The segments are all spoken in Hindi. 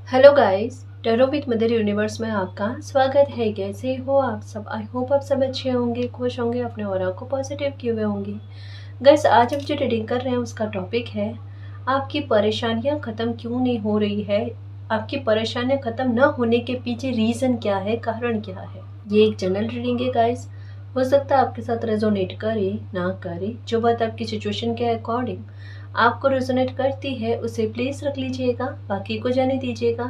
Hello guys, tarot with mother universe में आपका स्वागत है। कैसे हो आप सब? आई होप आप सब अच्छे होंगे, खुश होंगे, अपने ऑरा को पॉजिटिव किए हुए होंगे। गाइस, आज हम जो रीडिंग कर रहे हैं उसका टॉपिक है आपकी परेशानियां ख़त्म क्यों नहीं हो रही है। आपकी परेशानियां ख़त्म न होने के पीछे रीज़न क्या है, कारण क्या है। ये एक जनरल रीडिंग है गाइस। हो सकता है आपके साथ रेजोनेट करे ना करे, जो बात आपकी सिचुएशन के अकॉर्डिंग आपको रेजोनेट करती है उसे प्लीज़ रख लीजिएगा, बाकी को जाने दीजिएगा।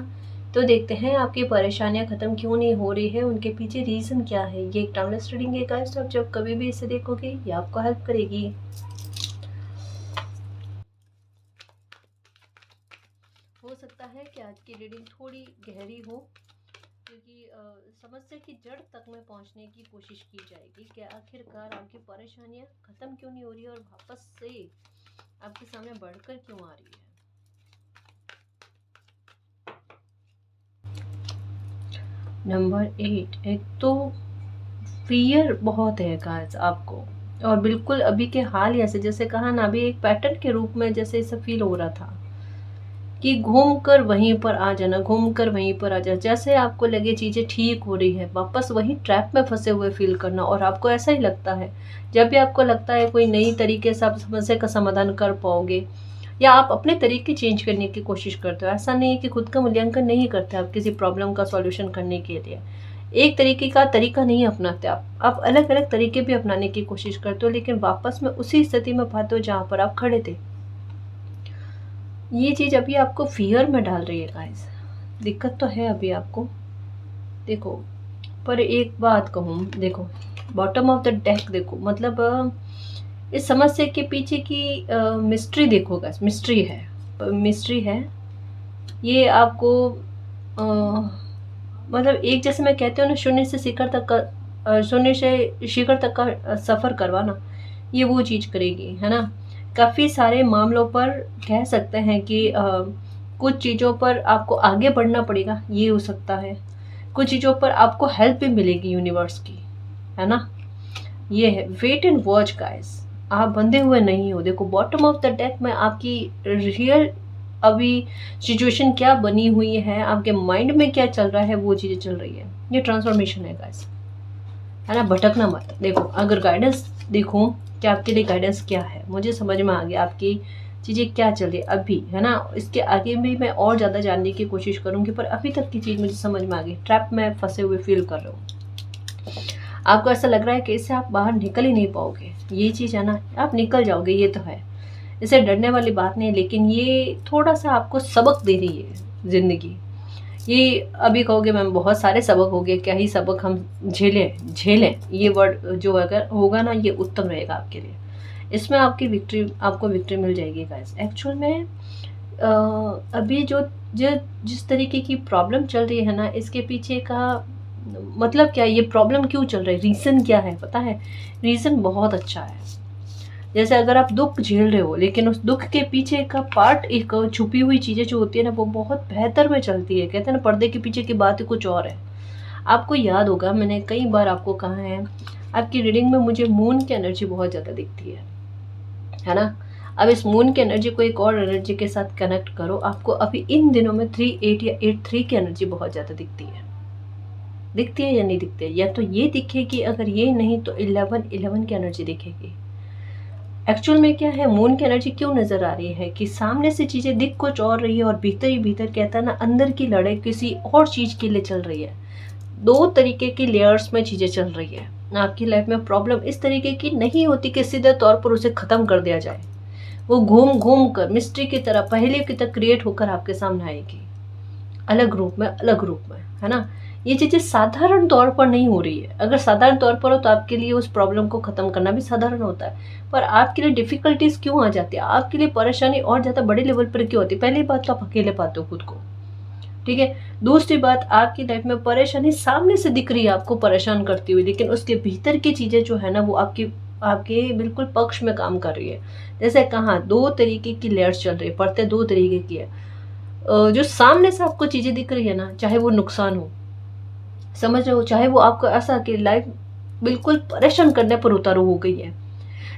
तो देखते हैं आपकी परेशानियां ख़त्म क्यों नहीं हो रही है, उनके पीछे रीज़न क्या है। ये एक टाइमलेस रीडिंग है गाइस, तो आप जब कभी भी इसे देखोगे ये आपको हेल्प करेगी। हो सकता है कि आज की रीडिंग थोड़ी गहरी हो, क्योंकि समस्या की जड़ तक में पहुंचने की कोशिश की जाएगी कि आखिरकार आपकी परेशानियां ख़त्म क्यों नहीं हो रही है और वापस से आपके सामने बढ़कर क्यों आ रही है। नंबर 8, एक तो फियर बहुत है गाइस आपको, और बिल्कुल अभी के हाल ऐसे जैसे कहा ना, अभी एक पैटर्न के रूप में जैसे ऐसा फील हो रहा था कि घूम कर वहीं पर आ जाना, घूम कर वहीं पर आ जाना। जैसे आपको लगे चीज़ें ठीक हो रही है, वापस वही ट्रैप में फंसे हुए फील करना। और आपको ऐसा ही लगता है, जब भी आपको लगता है कोई नई तरीके से आप समस्या का समाधान कर पाओगे या आप अपने तरीके चेंज करने की कोशिश करते हो। ऐसा नहीं है कि खुद का मूल्यांकन नहीं करते आप किसी प्रॉब्लम का सॉल्यूशन करने के लिए। एक तरीके का तरीका नहीं अपनाते आप अलग अलग तरीके भी अपनाने की कोशिश करते हो, लेकिन वापस में उसी स्थिति में पाते हो जहाँ पर आप खड़े थे। ये चीज़ अभी आपको फियर में डाल रही है गाइस। दिक्कत तो है अभी आपको, देखो। पर एक बात कहूँ, देखो बॉटम ऑफ द डेक देखो, मतलब इस समस्या के पीछे की मिस्ट्री देखो गाइस। मिस्ट्री है ये आपको। मतलब एक जैसे मैं कहती हूँ ना, शून्य से शिखर तक का सफ़र करवाना, ये वो चीज़ करेगी, है ना। काफ़ी सारे मामलों पर कह सकते हैं कि कुछ चीज़ों पर आपको आगे बढ़ना पड़ेगा, ये हो सकता है। कुछ चीज़ों पर आपको हेल्प भी मिलेगी यूनिवर्स की, है ना। ये है वेट एंड वॉच गाइस। आप बंधे हुए नहीं हो। देखो बॉटम ऑफ द डेक में आपकी रियल अभी सिचुएशन क्या बनी हुई है, आपके माइंड में क्या चल रहा है, वो चीज़ें चल रही है। ये ट्रांसफॉर्मेशन है गाइस, है ना। भटकना मत। देखो अगर गाइडेंस देखूं कि आपके लिए गाइडेंस क्या है, मुझे समझ में आ गया आपकी चीज़ें क्या चल रही है अभी, है ना। इसके आगे भी मैं और ज़्यादा जानने की कोशिश करूंगी, पर अभी तक की चीज़ मुझे समझ में आ गई। ट्रैप में फंसे हुए फील कर रहे हो, आपको ऐसा लग रहा है कि इससे आप बाहर निकल ही नहीं पाओगे। ये चीज़ है ना, आप निकल जाओगे, ये तो है, इसे डरने वाली बात नहीं है। लेकिन ये थोड़ा सा आपको सबक दे रही है ज़िंदगी। ये अभी कहोगे मैम बहुत सारे सबक हो गए, क्या ही सबक हम झेलें झेलें, ये वर्ड जो अगर होगा ना ये उत्तम रहेगा आपके लिए। इसमें आपको विक्ट्री मिल जाएगी गाइस। एक्चुअल में अभी जिस तरीके की प्रॉब्लम चल रही है ना, इसके पीछे का मतलब क्या है, ये प्रॉब्लम क्यों चल रही है, रीज़न क्या है पता है। रीज़न बहुत अच्छा है। जैसे अगर आप दुख झेल रहे हो, लेकिन उस दुख के पीछे का पार्ट, एक छुपी हुई चीज़ें जो होती है ना, वो बहुत बेहतर में चलती है। कहते हैं ना, पर्दे के पीछे की बात ही कुछ और है। आपको याद होगा मैंने कई बार आपको कहा है, आपकी रीडिंग में मुझे मून की एनर्जी बहुत ज़्यादा दिखती है ना। अब इस मून की एनर्जी को एक और एनर्जी के साथ कनेक्ट करो, आपको अभी इन दिनों में 3-8 या 8-3 की एनर्जी बहुत ज़्यादा दिखती है या नहीं दिखती है। या तो ये दिखेगी, अगर ये नहीं तो 11-11 की एनर्जी दिखेगी। एक्चुअल में क्या है, मून की एनर्जी क्यों नजर आ रही है कि सामने से चीजें दिख कुछ और रही है और भीतर ही भीतर कहता है ना, अंदर की लड़ाई किसी और चीज के लिए चल रही है। दो तरीके की लेयर्स में चीजें चल रही है। आपकी लाइफ में प्रॉब्लम इस तरीके की नहीं होती कि सीधे तौर पर उसे खत्म कर दिया जाए। वो घूम घूम कर मिस्ट्री की तरह पहले की तरह क्रिएट होकर आपके सामने आएगी, अलग रूप में, है ना। ये चीज़ें साधारण तौर पर नहीं हो रही है। अगर साधारण तौर पर हो तो आपके लिए उस प्रॉब्लम को ख़त्म करना भी साधारण होता है, पर आपके लिए डिफ़िकल्टीज क्यों आ जाती है, आपके लिए परेशानी और ज़्यादा बड़े लेवल पर क्यों होती है। पहली बात तो आप अकेले पाते हो खुद को, ठीक है। दूसरी बात, आपकी लाइफ में परेशानी सामने से दिख रही है आपको परेशान करती हुई, लेकिन उसके भीतर की चीज़ें जो है ना, वो आपके बिल्कुल पक्ष में काम कर रही है। जैसे कहाँ दो तरीके की लेयर्स चल रही है, परतें दो तरीके की है। जो सामने से आपको चीज़ें दिख रही है ना, चाहे वो नुकसान हो, समझ रहे हो, चाहे वो आपको ऐसा कि लाइफ बिल्कुल परेशान करने पर उतारू हो गई है,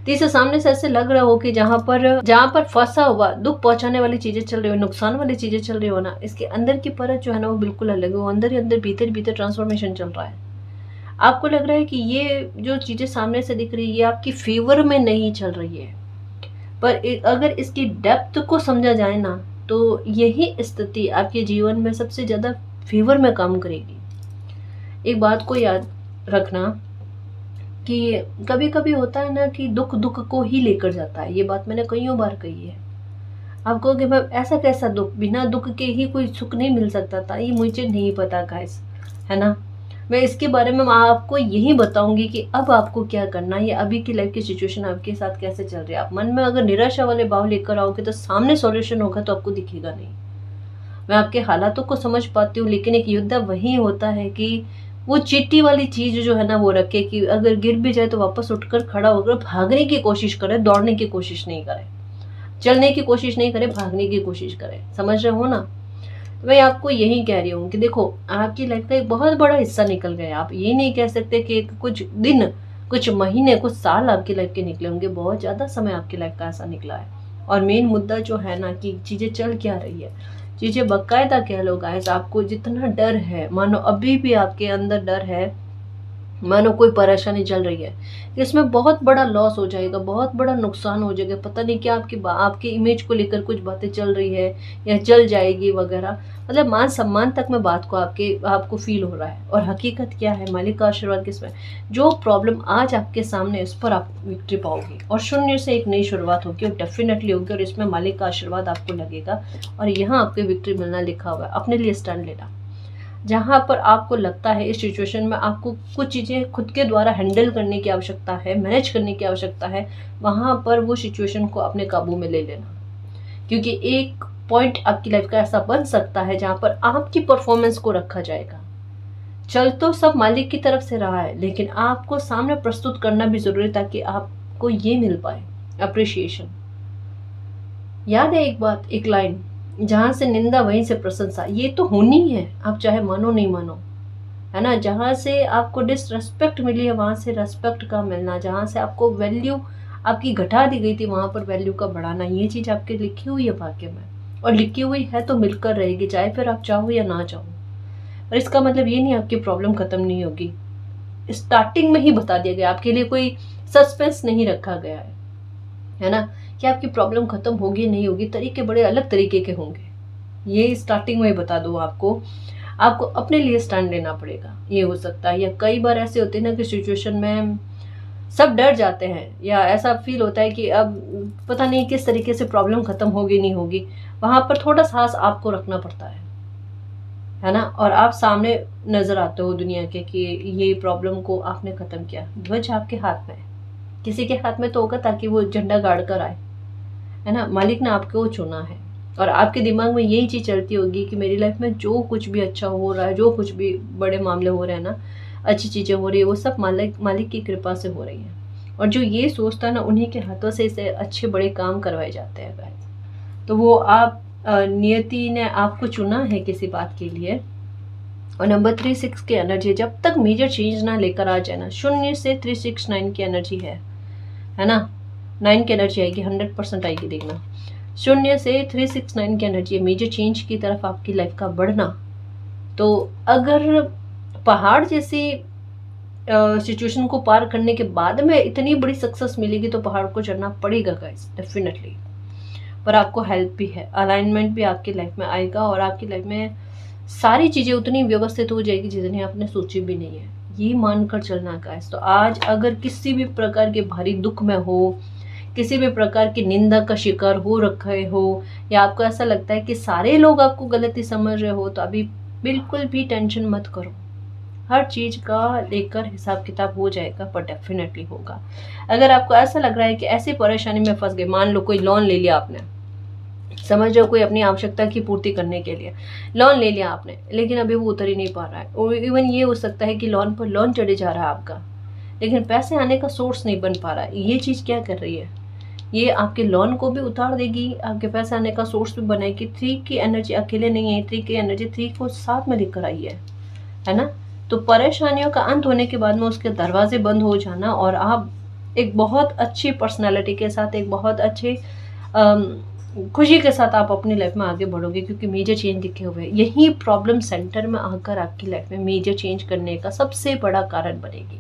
तो इसे सामने से ऐसे लग रहा हो कि जहाँ पर फंसा हुआ दुख पहुंचाने वाली चीजें चल रही हो, नुकसान वाली चीजें चल रही हो ना, इसके अंदर की परत जो है ना वो बिल्कुल अलग है। वो अंदर ही अंदर भीतर भीतर ट्रांसफॉर्मेशन चल रहा है। आपको लग रहा है कि ये जो चीजें सामने से दिख रही है ये आपकी फेवर में नहीं चल रही है, पर अगर इसकी डेप्थ को समझा जाए ना तो यही स्थिति आपके जीवन में सबसे ज्यादा फेवर में काम करेगी। एक बात को याद रखना कि कभी कभी होता है ना कि दुख दुख को ही लेकर जाता है। ये बात मैंने कईयों बार कही है। आप कहोगे मैं ऐसा कैसा दुख, बिना दुख के ही कोई सुख नहीं मिल सकता था। ये मुझे नहीं पता गाइस, है ना। मैं इसके बारे में आपको यही बताऊंगी कि अब आपको क्या करना है, अभी की लाइफ की सिचुएशन आपके साथ कैसे चल रही है। आप मन में अगर निराशा वाले भाव लेकर आओगे तो सामने सॉल्यूशन होगा तो आपको दिखेगा नहीं। मैं आपके हालातों को समझ पाती हूँ, लेकिन एक युद्ध वही होता है कि वो चीटी वाली चीज जो है ना वो रखे कि अगर गिर भी जाए तो वापस उठकर खड़ा होकर भागने की कोशिश करे, दौड़ने की कोशिश नहीं करे, चलने की कोशिश नहीं करे, भागने की कोशिश करे। समझ रहे हो ना। तो मैं आपको यही कह रही हूँ कि देखो आपकी लाइफ का एक बहुत बड़ा हिस्सा निकल गया। आप ये नहीं कह सकते कि कुछ दिन, कुछ महीने, कुछ साल आपकी लाइफ के निकले होंगे। बहुत ज्यादा समय आपकी लाइफ का ऐसा निकला है। और मेन मुद्दा जो है ना कि चीजें चल क्या रही है, चीजें बाकायदा कह लो गाइस। आपको जितना डर है, मानो अभी भी आपके अंदर डर है, मानो कोई परेशानी चल रही है, इसमें बहुत बड़ा लॉस हो जाएगा, बहुत बड़ा नुकसान हो जाएगा, पता नहीं क्या आपकी इमेज को लेकर कुछ बातें चल रही है या चल जाएगी वगैरह। मतलब मान सम्मान तक में बात को आपको फील हो रहा है। और हकीकत क्या है, मालिक का आशीर्वाद किसमें, जो प्रॉब्लम आज आपके सामने उस पर आप विक्ट्री पाओगे और शून्य से एक नई शुरुआत होगी और डेफिनेटली होगी। और इसमें मालिक का आशीर्वाद आपको लगेगा और यहाँ आपको विक्ट्री मिलना लिखा हुआ है। अपने लिए स्टैंड लेना। जहाँ पर आपको लगता है इस सिचुएशन में आपको कुछ चीज़ें खुद के द्वारा हैंडल करने की आवश्यकता है, मैनेज करने की आवश्यकता है, वहाँ पर वो सिचुएशन को अपने काबू में ले लेना। क्योंकि एक पॉइंट आपकी लाइफ का ऐसा बन सकता है जहाँ पर आपकी परफॉर्मेंस को रखा जाएगा। चल तो सब मालिक की तरफ से रहा है, लेकिन आपको सामने प्रस्तुत करना भी जरूरी ताकि आपको ये मिल पाए अप्रिशिएशन। याद है एक बात, एक लाइन, जहां से निंदा वहीं से प्रशंसा। ये तो होनी है, आप चाहे मानो नहीं मानो, है ना। जहां से आपको डिसरेस्पेक्ट मिली है वहां से रेस्पेक्ट का मिलना, जहां से आपको वैल्यू आपकी घटा दी गई थी वहां पर वैल्यू का बढ़ाना, ये चीज आपके लिखी हुई है भाग्य में। और लिखी हुई है तो मिलकर रहेगी, चाहे फिर आप चाहो या ना चाहो। और इसका मतलब ये नहीं आपकी प्रॉब्लम खत्म नहीं होगी। स्टार्टिंग में ही बता दिया गया, आपके लिए कोई सस्पेंस नहीं रखा गया है ना, कि आपकी प्रॉब्लम खत्म होगी नहीं होगी। तरीके बड़े अलग तरीके के होंगे, ये स्टार्टिंग में ही बता दूं आपको अपने लिए स्टैंड लेना पड़ेगा। ये हो सकता है, या कई बार ऐसे होते हैं ना कि सिचुएशन में सब डर जाते हैं या ऐसा फील होता है कि अब पता नहीं किस तरीके से प्रॉब्लम खत्म होगी नहीं होगी। वहां पर थोड़ा साहस आपको रखना पड़ता है ना। और आप सामने नजर आते हो दुनिया के कि ये प्रॉब्लम को आपने खत्म किया। ध्वज आपके हाथ में है, किसी के हाथ में तो होगा ताकि वो झंडा गाड़ कर आए, है ना। मालिक ने आपको चुना है और आपके दिमाग में यही चीज चलती होगी कि मेरी लाइफ में जो कुछ भी अच्छा हो रहा है, जो कुछ भी बड़े मामले हो रहे हैं ना, अच्छी चीजें हो रही है, वो सब मालिक की कृपा से हो रही है। और जो ये सोचता है ना, उन्हीं के हाथों से इसे अच्छे बड़े काम करवाए जाते हैं गाइस। तो वो आप नियति ने आपको चुना है किसी बात के लिए। और नंबर 36 की एनर्जी, जब तक मेजर चेंज ना लेकर आ जाए ना, 0 से 369 की एनर्जी है ना। 9 की एनर्जी आएगी, 100% आएगी, देखना। 0 से 369 की एनर्जी है, मेजर चेंज की तरफ आपकी लाइफ का बढ़ना। तो अगर पहाड़ जैसी सिचुएशन को पार करने के बाद में इतनी बड़ी सक्सेस मिलेगी तो पहाड़ को चढ़ना पड़ेगा गाइस, डेफिनेटली। पर आपको हेल्प भी है, अलाइनमेंट भी आपकी लाइफ में आएगा और आपकी लाइफ में सारी चीजें उतनी व्यवस्थित हो जाएगी जितनी आपने सोची भी नहीं है। ये मानकर चलना गाइस। तो आज अगर किसी भी प्रकार के भारी दुख में हो, किसी भी प्रकार की निंदा का शिकार हो रखे हो, या आपको ऐसा लगता है कि सारे लोग आपको गलती समझ रहे हो, तो अभी बिल्कुल भी टेंशन मत करो। हर चीज का लेकर हिसाब किताब हो जाएगा, पर डेफिनेटली होगा। अगर आपको ऐसा लग रहा है कि ऐसी परेशानी में फंस गए, मान लो कोई लोन ले लिया आपने, समझ रहे हो, कोई अपनी आवश्यकता की पूर्ति करने के लिए लोन ले लिया आपने, लेकिन अभी वो उतर ही नहीं पा रहा है। और इवन ये हो सकता है कि लोन पर लोन चढ़े जा रहा है आपका, लेकिन पैसे आने का सोर्स नहीं बन पा रहा है। ये चीज क्या कर रही है, ये आपके लोन को भी उतार देगी, आपके पैसे आने का सोर्स भी बनाएगी। 3 की एनर्जी अकेले नहीं है, 3 की एनर्जी 3 को साथ में लेकर आई है ना। तो परेशानियों का अंत होने के बाद में उसके दरवाजे बंद हो जाना और आप एक बहुत अच्छी पर्सनालिटी के साथ, एक बहुत अच्छे खुशी के साथ आप अपनी लाइफ में आगे बढ़ोगे, क्योंकि मेजर चेंज दिखे हुए हैं। यही प्रॉब्लम सेंटर में आकर आपकी लाइफ में मेजर चेंज करने का सबसे बड़ा कारण बनेगी।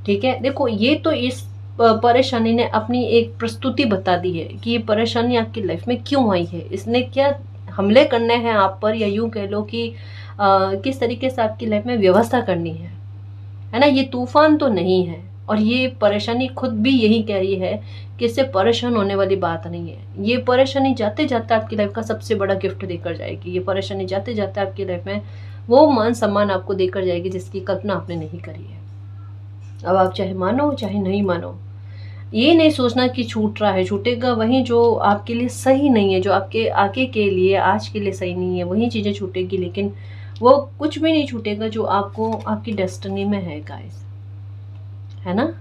ठीक है, देखो ये तो इस परेशानी ने अपनी एक प्रस्तुति बता दी है कि ये परेशानी आपकी लाइफ में क्यों आई है, इसने क्या हमले करने हैं आप पर, या यूं कह लो कि किस तरीके से आपकी लाइफ में व्यवस्था करनी है ना। ये तूफान तो नहीं है, और ये परेशानी खुद भी यही कह रही है कि इससे परेशान होने वाली बात नहीं है। ये परेशानी जाते जाते आपकी लाइफ का सबसे बड़ा गिफ्ट देकर जाएगी। ये परेशानी जाते जाते आपकी लाइफ में वो मान सम्मान आपको देकर जाएगी जिसकी कल्पना आपने नहीं करी है। अब आप चाहे मानो चाहे नहीं मानो, ये नहीं सोचना कि छूट रहा है, छूटेगा वही जो आपके लिए सही नहीं है, जो आपके आगे के लिए आज के लिए सही नहीं है, वही चीज़ें छूटेगी। लेकिन वो कुछ भी नहीं छूटेगा जो आपको आपकी डेस्टिनी में है गाइस, है ना।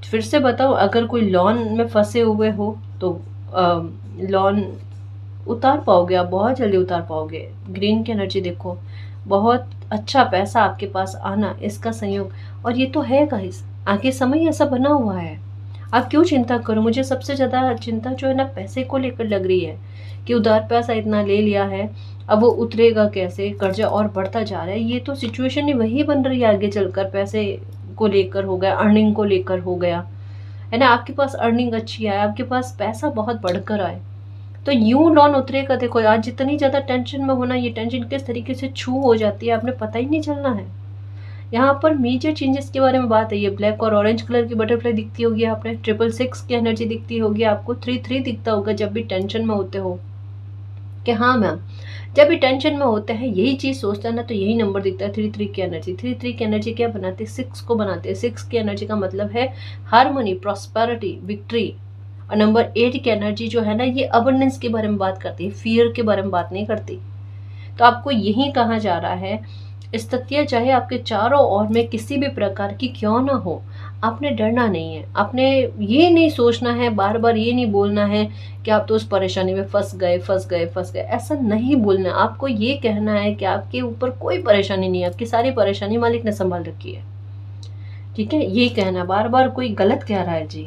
फिर से बताओ, अगर कोई लॉन में फंसे हुए हो तो लॉन उतार पाओगे, आप बहुत जल्दी उतार पाओगे। ग्रीन की एनर्जी देखो, बहुत अच्छा पैसा आपके पास आना, इसका संयोग, और ये तो है गाइस, आगे समय ऐसा बना हुआ है। आप क्यों चिंता करो। मुझे सबसे ज़्यादा चिंता जो है ना पैसे को लेकर लग रही है कि उधार पैसा इतना ले लिया है, अब वो उतरेगा कैसे, कर्जा और बढ़ता जा रहा है। ये तो सिचुएशन ही वही बन रही है आगे चलकर, पैसे को लेकर हो गया, अर्निंग को लेकर हो गया, है ना। आपके पास अर्निंग अच्छी आए, आपके पास पैसा बहुत बढ़कर आए, तो यूं लॉन उतरेगा। देखो आज जितनी ज़्यादा टेंशन में होना, ये टेंशन किस तरीके से छू हो जाती है आपने पता ही नहीं चलना है। यहाँ पर मेजर चेंजेस के बारे में बात है। ये ब्लैक और ऑरेंज कलर की बटरफ्लाई दिखती होगी, आपने 666 की एनर्जी दिखती होगी, आपको 33 दिखता होगा जब भी टेंशन में होते हो कि हाँ मैम, जब भी टेंशन में होते हैं यही चीज़ सोचता है ना, तो यही नंबर दिखता है 33 की एनर्जी। 33 की एनर्जी क्या बनाती है, 6 को बनाते हैं। 6 की एनर्जी का मतलब है हार्मनी, प्रॉस्पेरिटी, विक्ट्री। और नंबर 8 की एनर्जी जो है ना, ये अबंडेंस के बारे में बात करती है, फियर के बारे में बात नहीं करती। तो आपको यही कहा जा रहा है, स्थितियाँ चाहे आपके चारों ओर में किसी भी प्रकार की क्यों ना हो, आपने डरना नहीं है। आपने ये नहीं सोचना है, बार बार ये नहीं बोलना है कि आप तो उस परेशानी में फंस गए फंस गए फंस गए, ऐसा नहीं बोलना। आपको ये कहना है कि आपके ऊपर कोई परेशानी नहीं है, आपकी सारी परेशानी मालिक ने संभाल रखी है। ठीक है, ये कहना। बार बार कोई गलत कह रहा है जी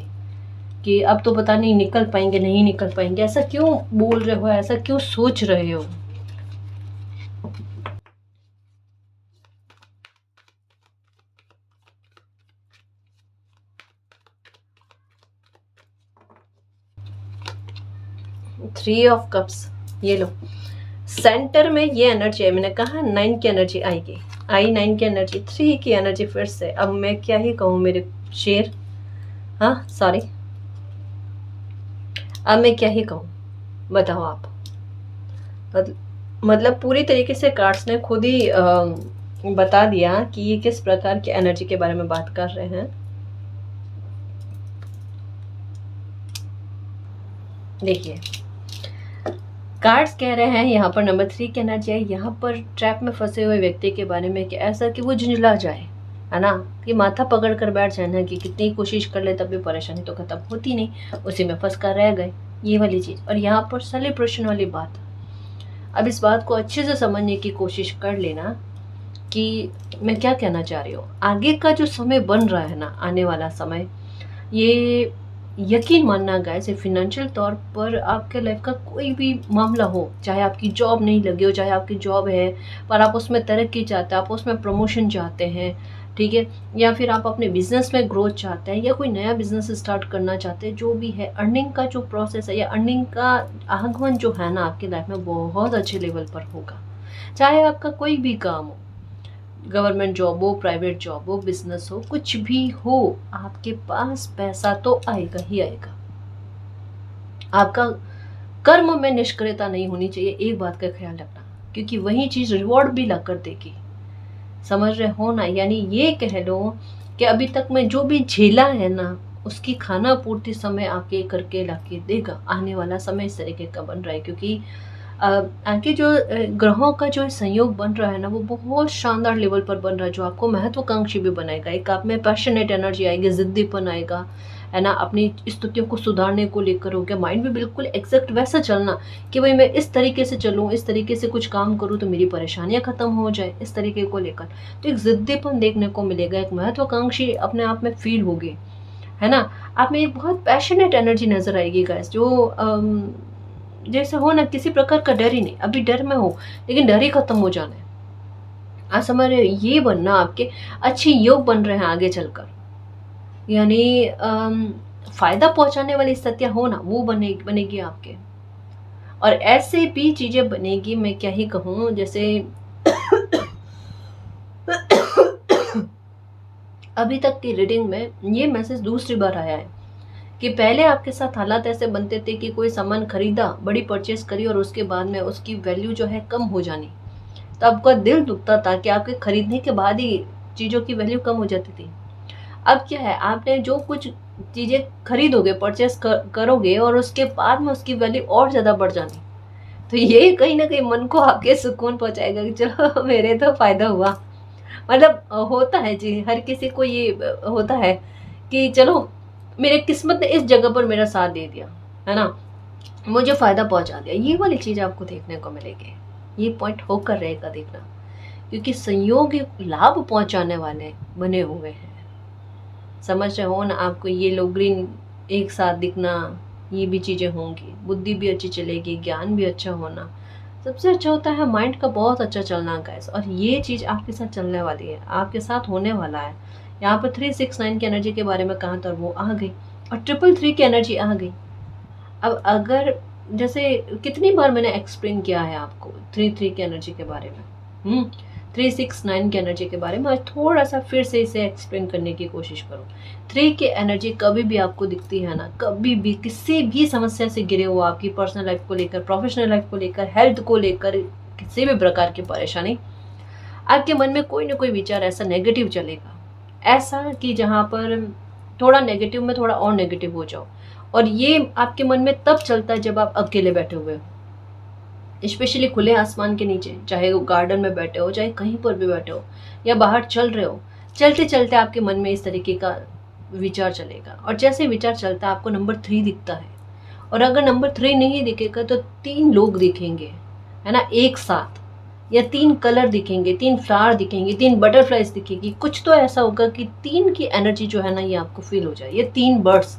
कि अब तो पता नहीं निकल पाएंगे नहीं निकल पाएंगे, ऐसा क्यों बोल रहे हो, ऐसा क्यों सोच रहे हो। थ्री ऑफ कप्स, ये लो सेंटर में ये एनर्जी है। मैंने कहा 9 की एनर्जी आएगी, आई 9 की एनर्जी, 3 की एनर्जी फिर से। अब मैं क्या ही कहूँ मेरे शेर, हाँ सॉरी, अब मैं क्या ही कहूँ बताओ आप। मतलब पूरी तरीके से कार्ड्स ने खुद ही बता दिया कि ये किस प्रकार की एनर्जी के बारे में बात कर रहे हैं। देखिए कार्ड्स कह रहे हैं यहाँ पर नंबर 3 की एनर्जी है, यहाँ पर ट्रैप में फंसे हुए व्यक्ति के बारे में कि ऐसा कि वो झुंझला जाए, है ना, कि माथा पकड़ कर बैठ जाए ना, कि कितनी कोशिश कर ले तब भी परेशानी तो खत्म होती नहीं, उसी में फंस कर रह गए, ये वाली चीज़। और यहाँ पर सेलिब्रेशन वाली बात। अब इस बात को अच्छे से समझने की कोशिश कर लेना कि मैं क्या कहना चाह रही हूँ। आगे का जो समय बन रहा है ना, आने वाला समय, ये यकीन मानना गाइस, फिनेंशियल तौर पर आपके लाइफ का कोई भी मामला हो, चाहे आपकी जॉब नहीं लगी हो, चाहे आपकी जॉब है पर आप उसमें तरक्की चाहते हैं, आप उसमें प्रमोशन चाहते हैं, ठीक है, या फिर आप अपने बिजनेस में ग्रोथ चाहते हैं, या कोई नया बिजनेस स्टार्ट करना चाहते हैं, जो भी है, अर्निंग का जो प्रोसेस है या अर्निंग का आगमन जो है ना आपकी लाइफ में बहुत अच्छे लेवल पर होगा। चाहे आपका कोई भी काम हो, गवर्नमेंट जॉब हो, प्राइवेट जॉब हो, बिजनेस हो, कुछ भी हो, आपके पास पैसा तो आएगा ही आएगा। आपका कर्म में निष्क्रियता नहीं होनी चाहिए, एक बात का ख्याल रखना, क्योंकि वही चीज रिवॉर्ड भी ला कर देगी। समझ रहे हो ना, यानी ये कह लो कि अभी तक मैं जो भी झेला है ना, उसकी खाना पूर्ति समय आके करके लाके देगा। आने वाला समय इस तरीके का बन रहा है, क्योंकि आगे जो ग्रहों का जो संयोग बन रहा है ना, वो बहुत शानदार लेवल पर बन रहा है, जो आपको महत्वाकांक्षी भी बनाएगा। एक आप में पैशनेट एनर्जी आएगी, जिद्दीपन आएगा, है ना, अपनी स्थितियों को सुधारने को लेकर हो गया। माइंड भी बिल्कुल एग्जैक्ट वैसा चलना कि भाई मैं इस तरीके से चलूँ, इस तरीके से कुछ काम करूँ तो मेरी परेशानियाँ खत्म हो जाए, इस तरीके को लेकर। तो एक ज़िद्दीपन देखने को मिलेगा, एक महत्वाकांक्षी अपने आप में फील होगी, है ना। आप में एक बहुत पैशनेट एनर्जी नज़र आएगी गाइस, जो जैसे हो ना, किसी प्रकार का डर ही नहीं। अभी डर में हो लेकिन डर ही खत्म हो जाना है। आज समझ रहे हो, ये बनना आपके अच्छे योग बन रहे हैं आगे चलकर। यानी फायदा पहुंचाने वाली स्थितियां हो ना, वो बनेगी आपके। और ऐसे भी चीजें बनेगी, मैं क्या ही कहूँ, जैसे अभी तक की रीडिंग में ये मैसेज दूसरी बार आया है कि पहले आपके साथ हालात ऐसे बनते थे कि कोई सामान खरीदा, बड़ी परचेस करी और उसके बाद में उसकी वैल्यू जो है कम हो जानी, तो आपका दिल दुखता था कि आपके खरीदने के बाद ही चीज़ों की वैल्यू कम हो जाती थी। अब क्या है, आपने जो कुछ चीज़ें खरीदोगे, परचेस करोगे और उसके बाद में उसकी वैल्यू और ज़्यादा बढ़ जानी, तो ये कहीं ना कहीं मन को आपके सुकून पहुंचाएगा कि चलो मेरे तो फायदा हुआ। मतलब होता है जी, हर किसी को ये होता है कि चलो मेरे किस्मत ने इस जगह पर मेरा साथ दे दिया, है ना, मुझे फायदा पहुंचा दिया। ये वाली चीज आपको देखने को मिलेगी, ये पॉइंट होकर रहेगा देखना, क्योंकि संयोग लाभ पहुंचाने वाले बने हुए हैं। समझ रहे हो ना, आपको ये लोग ग्रीन एक साथ दिखना, ये भी चीजें होंगी, बुद्धि भी अच्छी चलेगी, ज्ञान भी अच्छा होना। सबसे अच्छा होता है माइंड का बहुत अच्छा चलना गाइस, और ये चीज आपके साथ चलने वाली है, आपके साथ होने वाला है। यहाँ पर 369 की एनर्जी के बारे में कहा था, वो आ गई, और 333 की एनर्जी आ गई। अब अगर जैसे कितनी बार मैंने एक्सप्लेन किया है आपको 33 की एनर्जी के बारे में, 369 की एनर्जी के बारे में, आज थोड़ा सा फिर से इसे एक्सप्लेन करने की कोशिश करो। 3 की एनर्जी कभी भी आपको दिखती है ना, कभी भी किसी भी समस्या से घिरे हो, आपकी पर्सनल लाइफ को लेकर, प्रोफेशनल लाइफ को लेकर, हेल्थ को लेकर, किसी भी प्रकार की परेशानी, आपके मन में कोई ना कोई विचार ऐसा नेगेटिव चलेगा, ऐसा कि जहाँ पर थोड़ा नेगेटिव में थोड़ा और नेगेटिव हो जाओ। और ये आपके मन में तब चलता है जब आप अकेले बैठे हुए हो, स्पेशली खुले आसमान के नीचे, चाहे वो गार्डन में बैठे हो, चाहे कहीं पर भी बैठे हो, या बाहर चल रहे हो, चलते चलते आपके मन में इस तरीके का विचार चलेगा। और जैसे विचार चलता है आपको नंबर 3 दिखता है, और अगर नंबर 3 नहीं दिखेगा तो 3 लोग दिखेंगे, है ना, एक साथ, या 3 कलर दिखेंगे, 3 फ्लावर दिखेंगे, 3 बटरफ्लाइज दिखेगी। कुछ तो ऐसा होगा कि 3 की एनर्जी जो है ना, ये आपको फील हो जाए, ये 3 बर्ड्स,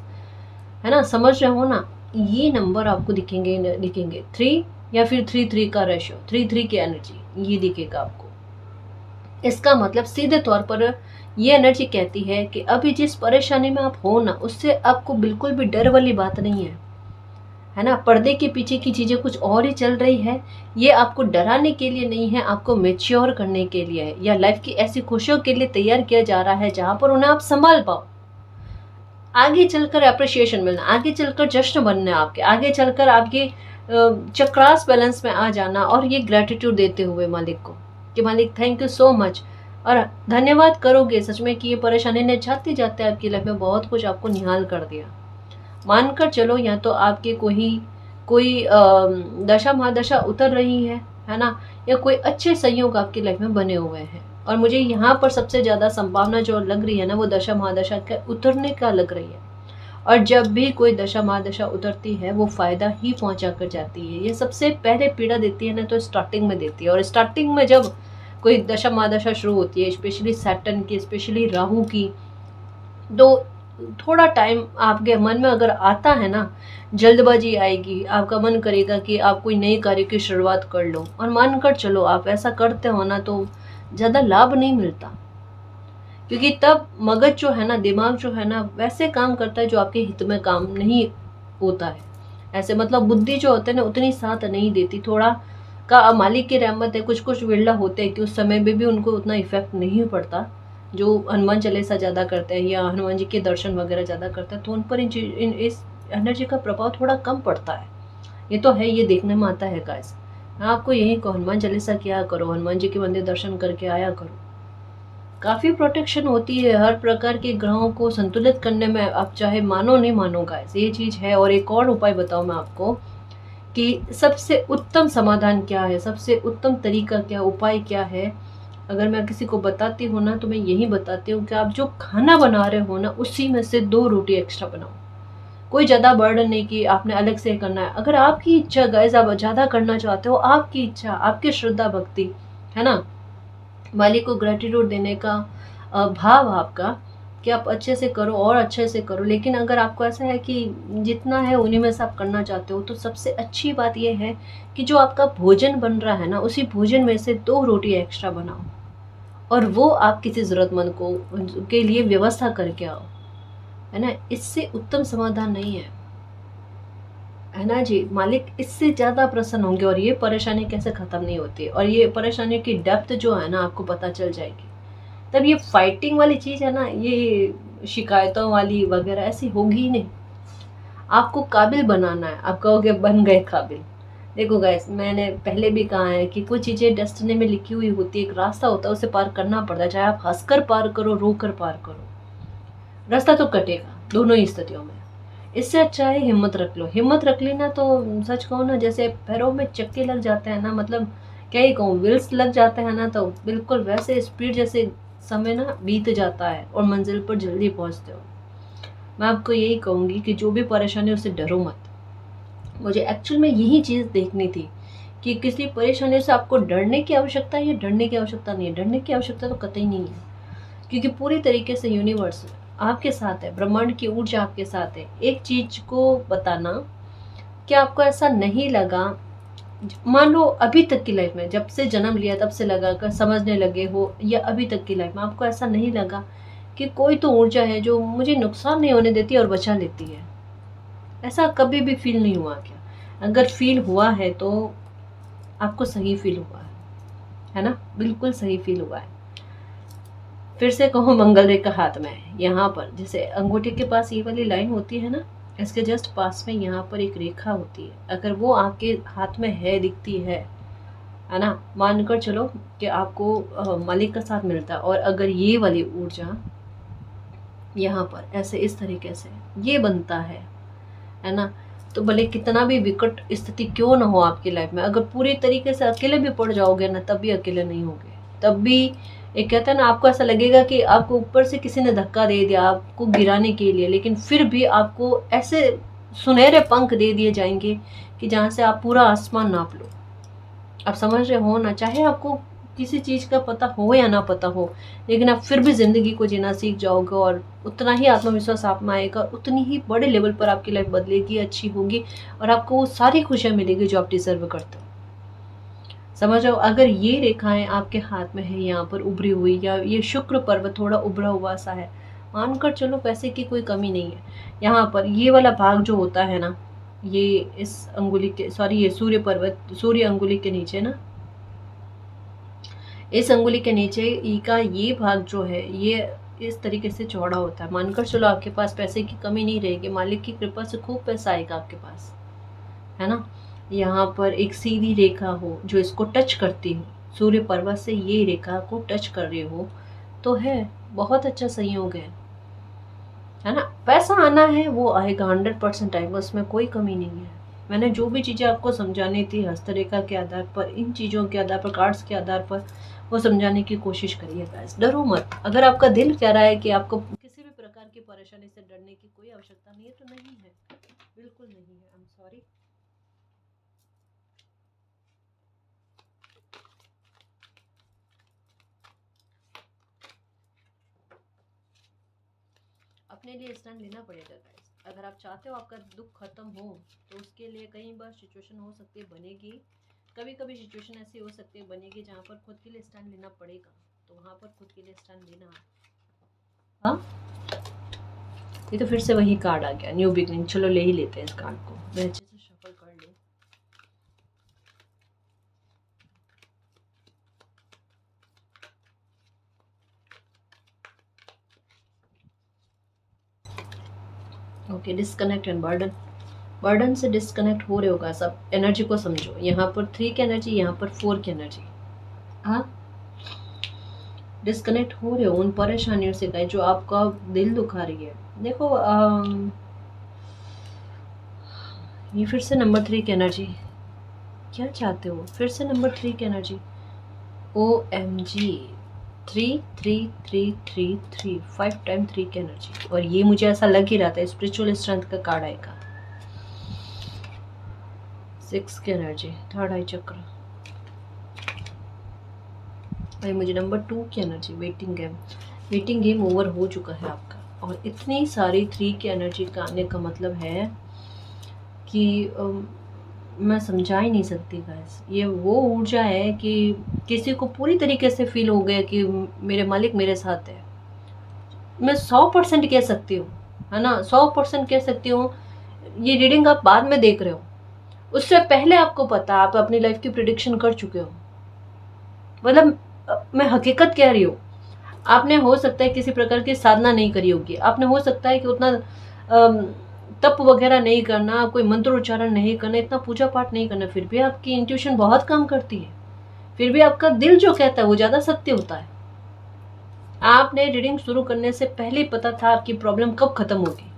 है ना, समझ रहे हो ना, ये नंबर आपको दिखेंगे 3 या फिर 3-3 का रेशियो, 3-3 की एनर्जी ये दिखेगा आपको। इसका मतलब सीधे तौर पर ये एनर्जी कहती है कि अभी जिस परेशानी में आप हो ना, उससे आपको बिल्कुल भी डर वाली बात नहीं है ना। पर्दे के पीछे की चीजें कुछ और ही चल रही है, ये आपको डराने के लिए नहीं है, आपको मेच्योर करने के लिए है, या लाइफ की ऐसी खुशियों के लिए तैयार किया जा रहा है जहां पर उन्हें आप संभाल पाओ। आगे चलकर अप्रिशिएशन मिलना, आगे चलकर जश्न बनना, आपके आगे चलकर आपके चक्रास बैलेंस में आ जाना, और ये ग्रेटिट्यूड देते हुए मालिक को कि मालिक थैंक यू सो मच, और धन्यवाद करोगे सच में कि ये परेशानी ने जाते जाते आपकी लाइफ में बहुत कुछ आपको निहाल कर दिया। मानकर चलो, या तो आपकी कोई दशा महादशा उतर रही है ना, या कोई अच्छे संयोग आपकी लाइफ में बने हुए हैं। और मुझे यहाँ पर सबसे ज़्यादा संभावना जो लग रही है ना, वो दशा महादशा के उतरने का लग रही है। और जब भी कोई दशा महादशा उतरती है, वो फायदा ही पहुंचा कर जाती है। ये सबसे पहले पीड़ा देती है ना, तो स्टार्टिंग में देती है। और स्टार्टिंग में जब कोई दशा महादशा शुरू होती है, स्पेशली सैटर्न की, स्पेशली राहु की, तो थोड़ा टाइम आपके मन में अगर आता है ना, जल्दबाजी आएगी, आपका मन करेगा कि आप कोई नए कार्य की शुरुआत कर लो, और मानकर चलो आप ऐसा करते हो ना, तो ज़्यादा लाभ नहीं मिलता, क्योंकि तब मगज जो है ना, दिमाग जो है ना, वैसे काम करता है जो आपके हित में काम नहीं होता है। ऐसे मतलब बुद्धि जो होते हैं ना, उतनी साथ नहीं देती। थोड़ा का मालिक की रहमत है, कुछ कुछ विरला होते हैं कि उस समय में भी उनको उतना इफेक्ट नहीं पड़ता। जो हनुमान चालीसा ज़्यादा करते हैं या हनुमान जी के दर्शन वगैरह ज़्यादा करते हैं, तो उन पर इस एनर्जी का प्रभाव थोड़ा कम पड़ता है। ये तो है, ये देखने में आता है गाइस। मैं आपको यही कहूँ, हनुमान चालीसा किया करो, हनुमान जी के मंदिर दर्शन करके आया करो, काफ़ी प्रोटेक्शन होती है हर प्रकार के ग्रहों को संतुलित करने में। आप चाहे मानो नहीं मानो गाइस, ये चीज़ है। और एक और उपाय बताऊँ मैं आपको कि सबसे उत्तम समाधान क्या है, सबसे उत्तम तरीका क्या, उपाय क्या है अगर मैं किसी को बताती हूँ ना, तो मैं यही बताती हूँ कि आप जो खाना बना रहे हो ना, उसी में से 2 रोटी एक्स्ट्रा बनाओ। कोई ज़्यादा बर्डन नहीं कि आपने अलग से करना है। अगर आपकी इच्छा गाइस, आप ज़्यादा करना चाहते हो, आपकी इच्छा, आपकी श्रद्धा भक्ति, है ना? मालिक को ग्रेटिट्यूड देने का भाव आपका, कि आप अच्छे से करो और अच्छे से करो। लेकिन अगर आपको ऐसा है कि जितना है उन्हीं में से आप करना चाहते हो, तो सबसे अच्छी बात ये है कि जो आपका भोजन बन रहा है ना, उसी भोजन में से 2 रोटी एक्स्ट्रा बनाओ और वो आप किसी ज़रूरतमंद को के लिए व्यवस्था करके आओ, है ना? इससे उत्तम समाधान नहीं है ना जी? मालिक इससे ज़्यादा प्रसन्न होंगे और ये परेशानी कैसे ख़त्म नहीं होती, और ये परेशानियों की डेप्थ जो है ना, आपको पता चल जाएगी। तब ये फाइटिंग वाली चीज़ है ना, ये शिकायतों वाली वगैरह ऐसी होगी ही नहीं। आपको काबिल बनाना है। आप कहोगे बन गए काबिल। देखो गाइस, मैंने पहले भी कहा है कि कुछ चीज़ें डेस्टिनी में लिखी हुई होती है, एक रास्ता होता है, उसे पार करना पड़ता है। चाहे आप हंसकर पार करो, रोकर पार करो, रास्ता तो कटेगा दोनों ही स्थितियों में। इससे अच्छा है हिम्मत रख लो। हिम्मत रख ली ना, तो सच कहूँ ना, जैसे पैरों में चक्के लग जाते हैं ना, मतलब क्या ही कहूँ, व्हील्स लग जाते हैं ना, तो बिल्कुल वैसे स्पीड जैसे समय ना बीत जाता है और मंजिल पर जल्दी पहुँचते हो। मैं आपको यही कहूँगी कि जो भी परेशानी है उससे डरो मत। मुझे एक्चुअल में यही चीज़ देखनी थी कि किसी परेशानी से आपको डरने की आवश्यकता है या डरने की आवश्यकता नहीं है। डरने की आवश्यकता तो कतई नहीं है, क्योंकि पूरी तरीके से यूनिवर्स आपके साथ है, ब्रह्मांड की ऊर्जा आपके साथ है। एक चीज को बताना कि आपको ऐसा नहीं लगा, मान लो अभी तक की लाइफ में, जब से जन्म लिया तब से लगा कर समझने लगे हो, या अभी तक की लाइफ में आपको ऐसा नहीं लगा कि कोई तो ऊर्जा है जो मुझे नुकसान नहीं होने देती और बचा लेती है? ऐसा कभी भी फील नहीं हुआ क्या? अगर फील हुआ है तो आपको सही फील हुआ है ना? बिल्कुल सही फील हुआ है। फिर से कहूँ, मंगल रेखा हाथ में है। यहाँ पर जैसे अंगूठे के पास ये वाली लाइन होती है ना, इसके जस्ट पास में यहाँ पर एक रेखा होती है। अगर वो आपके हाथ में है, दिखती है ना, मानकर चलो कि आपको मालिक का साथ मिलता है। और अगर ये वाली ऊर्जा यहाँ पर ऐसे इस तरीके से ये बनता है ना, तो भले कितना भी विकट स्थिति क्यों ना हो आपकी लाइफ में, अगर पूरी तरीके से अकेले भी पड़ जाओगे ना, तब भी अकेले नहीं होगे। तब भी एक कहता है ना, आपको ऐसा लगेगा कि आपको ऊपर से किसी ने धक्का दे दिया आपको गिराने के लिए, लेकिन फिर भी आपको ऐसे सुनहरे पंख दे दिए जाएंगे कि जहाँ से आप पूरा आसमान नाप लो। आप समझ रहे हो ना? चाहे आपको किसी चीज़ का पता हो या ना पता हो, लेकिन आप फिर भी ज़िंदगी को जीना सीख जाओगे और उतना ही आत्मविश्वास आप में आएगा, उतनी ही बड़े लेवल पर आपकी लाइफ बदलेगी, अच्छी होगी, और आपको वो सारी खुशियाँ मिलेगी जो आप डिजर्व करते हो। समझ आओ, अगर ये रेखाएं आपके हाथ में है यहाँ पर उभरी हुई, या ये शुक्र पर्वत थोड़ा उभरा हुआ सा है, मानकर चलो पैसे की कोई कमी नहीं है। यहाँ पर ये वाला भाग जो होता है ना, ये इस अंगुली के, सॉरी, ये सूर्य पर्वत, सूर्य अंगुली के नीचे ना, इस अंगुली के नीचे ई का ये भाग जो है, ये इस तरीके से चौड़ा होता है। मानकर चलो आपके पास पैसे की कमी नहीं रहेगी, मालिक की कृपा से खूब पैसा आएगा आपके पास, है ना? यहाँ पर एक सीधी रेखा हो जो इसको टच करती हो, सूर्य पर्वत से ये रेखा को टच कर रही हो, तो है बहुत अच्छा संयोग है ना? पैसा आना है वो आएगा, 100% आएगा, उसमें कोई कमी नहीं है। मैंने जो भी चीज़ें आपको समझानी थी हस्तरेखा के आधार पर, इन चीज़ों के आधार पर, कार्ड्स के आधार पर, वो समझाने की कोशिश करिए गाइस। डरो मत। अगर आपका दिल कह रहा है कि आपको किसी भी प्रकार की परेशानी से डरने की कोई आवश्यकता नहीं है, तो नहीं है, बिल्कुल नहीं है। I am sorry. अपने लिए स्टैंड लेना पड़ेगा गाइस। अगर आप चाहते हो आपका दुख खत्म हो, तो उसके लिए कई बार सिचुएशन हो सकती है बनेगी, कभी कभी सिचुएशन ऐसी हो सकती है बनेगी जहाँ पर खुद के लिए स्टैंड लेना पड़ेगा, तो वहाँ पर खुद के लिए स्टैंड लेना। हाँ, ये तो फिर से वही कार्ड आ गया, न्यू बिगनिंग। चलो ले ही लेते हैं इस कार्ड को, मैं अच्छे से शफल कर लूँ। Okay, disconnect and burden. Burden से डिस्कनेक्ट हो रहे होगा सब। एनर्जी को समझो, यहाँ पर 3 की एनर्जी, यहाँ पर 4 की एनर्जी। हाँ, डिस्कनेक्ट हो रहे हो उन परेशानियों से गाइस जो आपका दिल दुखा रही है। देखो, ये फिर से नंबर 3 की एनर्जी। क्या चाहते हो? फिर से नंबर 3 की एनर्जी। OMG, 3 3 3 3 3 5 टाइम 3 की एनर्जी। और ये मुझे ऐसा लग ही रहा था, स्पिरिचुअल स्ट्रेंथ का कार्ड आएगा। 6 की एनर्जी, थर्ड आई चक्र। भाई मुझे नंबर 2 की energy, waiting game. Waiting game over हो चुका है आपका। और इतनी सारी 3 की एनर्जी का आने का मतलब है कि मैं समझा ही नहीं सकती गाइस। ये वो ऊर्जा है कि किसी को पूरी तरीके से फील हो गया कि मेरे मालिक मेरे साथ है। मैं 100% कह सकती हूँ, है ना, 100% कह सकती हूँ। ये रीडिंग आप बाद में देख रहे हो, उससे पहले आपको पता, आप अपनी लाइफ की प्रिडिक्शन कर चुके हो। मतलब मैं हकीकत कह रही हूँ। आपने हो सकता है किसी प्रकार की साधना नहीं करी होगी, आपने हो सकता है कि उतना तप वगैरह नहीं करना, कोई मंत्र उच्चारण नहीं करना, इतना पूजा पाठ नहीं करना, फिर भी आपकी इंट्यूशन बहुत काम करती है। फिर भी आपका दिल जो कहता है वो ज़्यादा सत्य होता है। आपने रीडिंग शुरू करने से पहले ही पता था आपकी प्रॉब्लम कब खत्म होगी,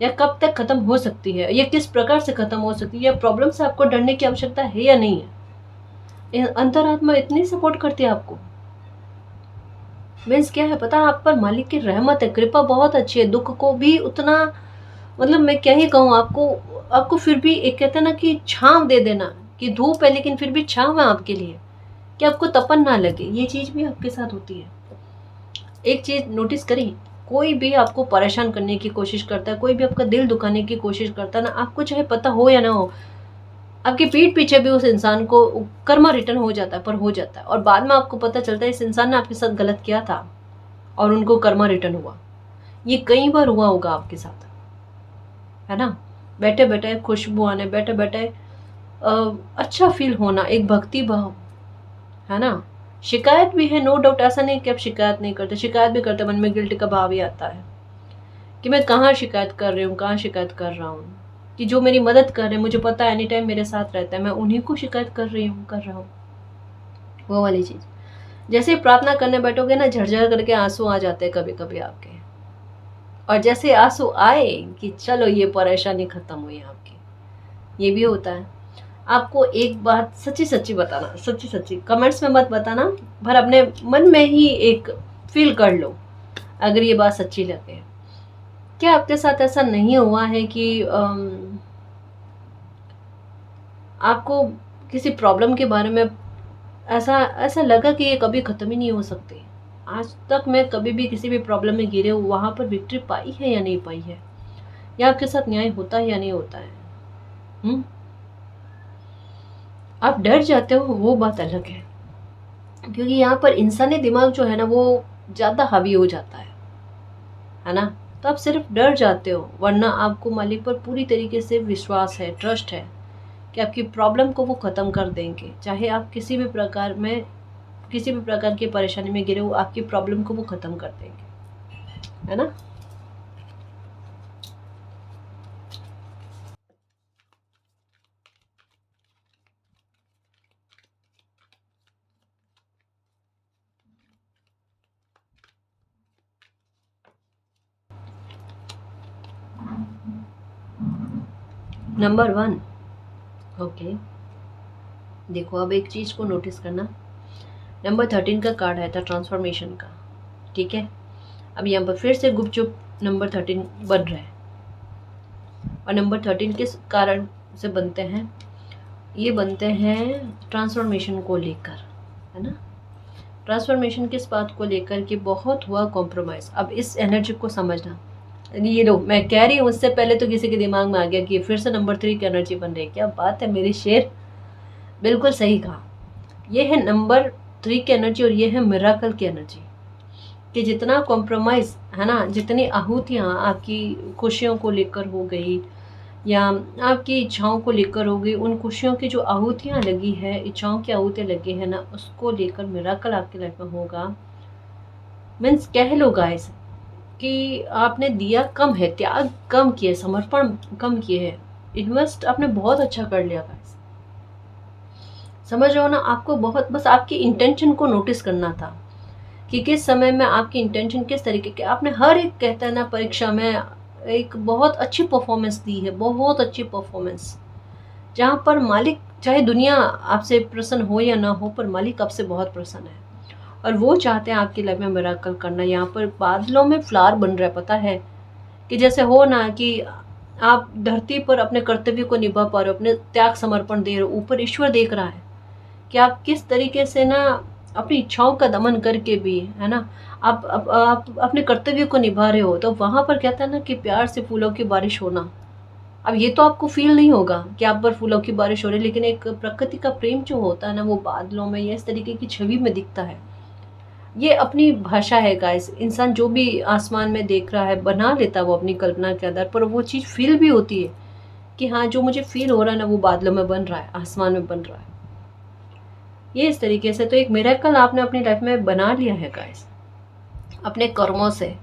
या कब तक खत्म हो सकती है, या किस प्रकार से खत्म हो सकती है, या प्रॉब्लम से आपको डरने की आवश्यकता है या नहीं है। अंतरात्मा इतनी सपोर्ट करती है आपको। मीन्स क्या है पता है, आप पर मालिक की रहमत है, कृपा बहुत अच्छी है। दुख को भी उतना, मतलब मैं क्या ही कहूँ आपको, आपको फिर भी एक कहते हैं ना कि छांव दे देना, कि धूप है लेकिन फिर भी छांव है आपके लिए, कि आपको तपन ना लगे। ये चीज़ भी आपके साथ होती है। एक चीज़ नोटिस करी, कोई भी आपको परेशान करने की कोशिश करता है, कोई भी आपका दिल दुखाने की कोशिश करता है ना, आपको चाहे पता हो या ना हो, आपकी पीठ पीछे भी उस इंसान को कर्मा रिटर्न हो जाता है, पर हो जाता है। और बाद में आपको पता चलता है इस इंसान ने आपके साथ गलत किया था और उनको कर्मा रिटर्न हुआ। ये कई बार हुआ होगा आपके साथ, है ना। बैठे बैठे खुशबू आने, बैठे बैठे अच्छा फील होना, एक भक्ति भाव, है ना। शिकायत भी है, नो डाउट, ऐसा नहीं कि आप शिकायत नहीं करते, शिकायत भी करते, मन में गिल्ट का भाव ही आता है कि मैं कहाँ शिकायत कर रही हूँ, कहाँ शिकायत कर रहा हूँ, कि जो मेरी मदद कर रहे हैं, मुझे पता है एनी टाइम मेरे साथ रहता है, मैं उन्हीं को शिकायत कर रहा हूँ। वो वाली चीज़, जैसे प्रार्थना करने बैठोगे ना, झरझर करके आंसू आ जाते हैं कभी कभी आपके। और जैसे आंसू आए कि चलो ये परेशानी खत्म हुई आपकी, ये भी होता है। आपको एक बात सच्ची सच्ची बताना, सच्ची सच्ची, कमेंट्स में मत बताना, पर अपने मन में ही एक फील कर लो अगर ये बात सच्ची लगे। क्या आपके साथ ऐसा नहीं हुआ है कि आपको किसी प्रॉब्लम के बारे में ऐसा ऐसा लगा कि ये कभी ख़त्म ही नहीं हो सकती? आज तक मैं कभी भी किसी भी प्रॉब्लम में गिरे हूँ, वहाँ पर विक्ट्री पाई है या नहीं पाई है, या आपके साथ न्याय होता है या नहीं होता है। आप डर जाते हो, वो बात अलग है, क्योंकि यहाँ पर इंसानी दिमाग जो है ना वो ज़्यादा हावी हो जाता है ना। तो आप सिर्फ डर जाते हो, वरना आपको मालिक पर पूरी तरीके से विश्वास है, ट्रस्ट है कि आपकी प्रॉब्लम को वो ख़त्म कर देंगे। चाहे आप किसी भी प्रकार में, किसी भी प्रकार की परेशानी में गिरे हो, आपकी प्रॉब्लम को वो ख़त्म कर देंगे, है ना। Number 1, okay. देखो अब एक चीज़ को नोटिस करना, नंबर 13 का कार्ड आया था ट्रांसफॉर्मेशन का, ठीक है। अब यहाँ पर फिर से गुपचुप नंबर 13 बन रहा है। और नंबर 13 किस कारण से बनते हैं? ये बनते हैं ट्रांसफॉर्मेशन को लेकर, है ना। ट्रांसफॉर्मेशन किस बात को लेकर कि बहुत हुआ कॉम्प्रोमाइज़। अब इस एनर्जी को समझना, ये लो मैं कह रही हूँ, उससे पहले तो किसी के दिमाग में आ गया कि फिर से नंबर 3 की एनर्जी बन रही है। क्या बात है मेरी शेर, बिल्कुल सही कहा। ये है नंबर 3 की एनर्जी और ये है मिराकल की एनर्जी, कि जितना कॉम्प्रोमाइज़ है ना, जितनी आहूतियाँ आपकी खुशियों को लेकर हो गई या आपकी इच्छाओं को लेकर हो गई, उन खुशियों की जो आहूतियाँ लगी है, इच्छाओं की आहूतियाँ लगी है ना, उसको लेकर मिराकल आपकी लाइफ में होगा। मीन्स कह लो गाइस कि आपने दिया कम है, त्याग कम किए, समर्पण कम किए है, इन्वेस्ट आपने बहुत अच्छा कर लिया गाइस। समझ रहे हो ना, आपको बहुत, बस आपकी इंटेंशन को नोटिस करना था कि किस समय में आपकी इंटेंशन किस तरीके के। आपने हर एक कहता है ना परीक्षा में एक बहुत अच्छी परफॉर्मेंस दी है, बहुत अच्छी परफॉर्मेंस, जहाँ पर मालिक चाहे दुनिया आपसे प्रसन्न हो या ना हो, पर मालिक आपसे बहुत प्रसन्न है और वो चाहते हैं आपकी लाइफ में मिराकल करना। यहाँ पर बादलों में फ्लावर बन रहा है, पता है कि जैसे हो ना कि आप धरती पर अपने कर्तव्य को निभा पा रहे हो, अपने त्याग समर्पण दे रहे हो, ऊपर ईश्वर देख रहा है कि आप किस तरीके से ना अपनी इच्छाओं का दमन करके भी, है ना, आप अपने कर्तव्य को निभा रहे हो। तो वहां पर कहता है ना कि प्यार से फूलों की बारिश होना। अब ये तो आपको फील नहीं होगा कि आप पर फूलों की बारिश हो रही है, लेकिन एक प्रकृति का प्रेम जो होता है ना, वो बादलों में या इस तरीके की छवि में दिखता है। ये अपनी भाषा है गाइस। इंसान जो भी आसमान में देख रहा है बना लेता है वो अपनी कल्पना के आधार पर, वो चीज़ फील भी होती है कि हाँ, जो मुझे फील हो रहा है ना, वो बादलों में बन रहा है, आसमान में बन रहा है। ये इस तरीके से तो एक मिरेकल आपने अपनी लाइफ में बना लिया है गाइस, अपने कर्मों से।